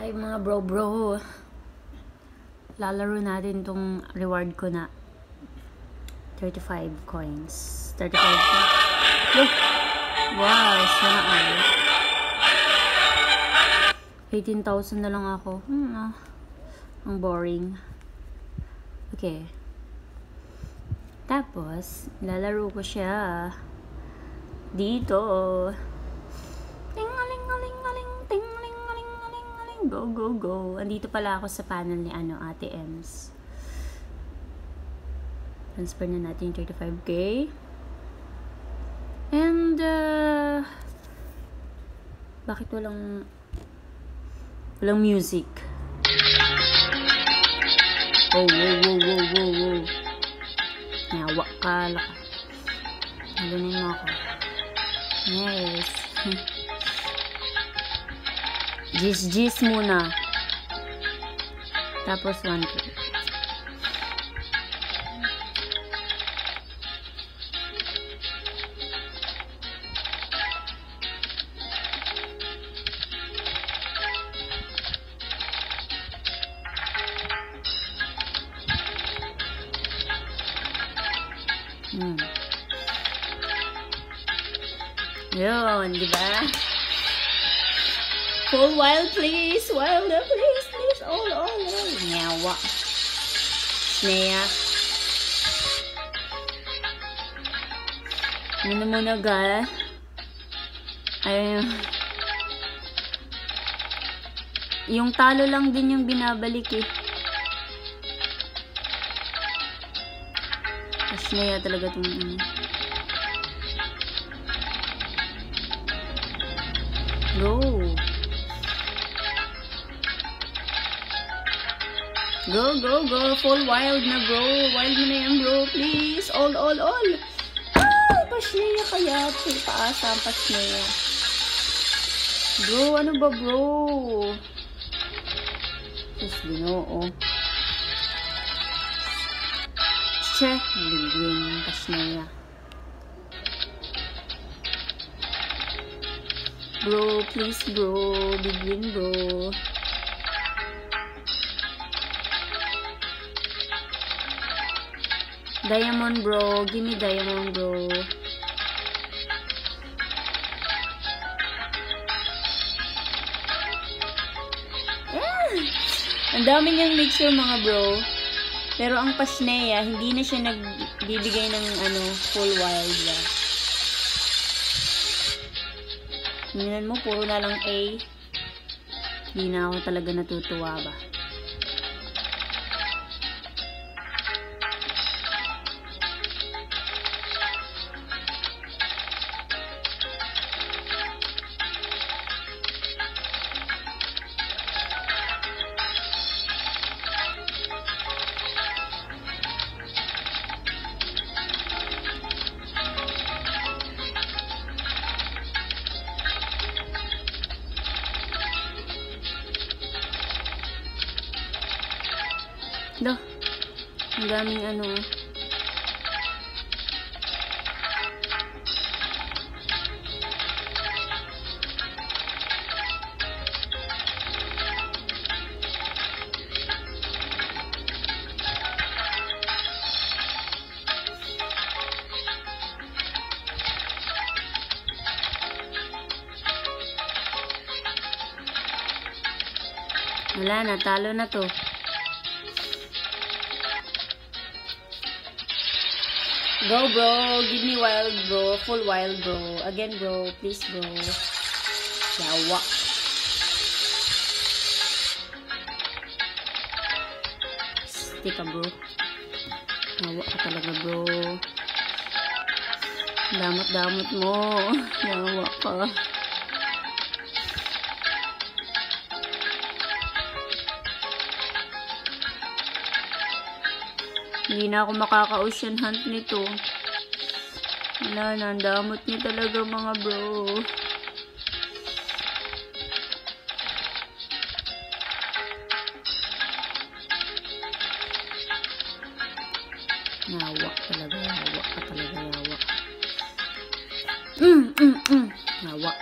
35 mga bro. Lalaro natin tong reward ko na 35 coins. 35 coins. Look! Wow, sana all. 18,000 na lang ako. Ang boring. Okay. Tapos, lalaro ko siya dito. Go. Andito pala ako sa panel ni Ate Ems. Transfer na natin yung 35k. And, bakit walang music? Oh, wow. Nawa ka. Halunin mo ako. Yes. Gis muna. Tapos 1k. Yun, diba? Full wild, please. Wild, please. All. Nyawa. Snea. Ano muna, ga? Ayun. Yung talo lang din yung binabalik eh. Snea talaga itong Go. Full wild na, bro. Wild mo na yan, bro. Please. All. Ay, pasneya kaya. Paasa ang pasneya. Bro, ano ba, bro? Sus, Ginoo. Che, ligwin pasneya. Bro, please, bro. Ligwin, bro. Diamond, bro. Give me diamond, bro. Ang dami niyang mixture, mga bro. Pero ang pasneya, hindi na siya nagbibigay ng full wild ba. Tingnan mo, puro na lang A. Hindi na ako talaga natutuwa ba. Ang daming wala na, talo na to. Go, bro. Give me wild, bro. Full wild, bro. Again, bro. Please, bro. Yawa. Stick ka, bro. Yawa ka talaga, bro. Damot mo. Yawa ka. Hindi na ako makaka-ocean hunt nito. Wala na, ang damot niya talaga, mga bro. Yawa talaga, yawa ka talaga, yawa. Yawa.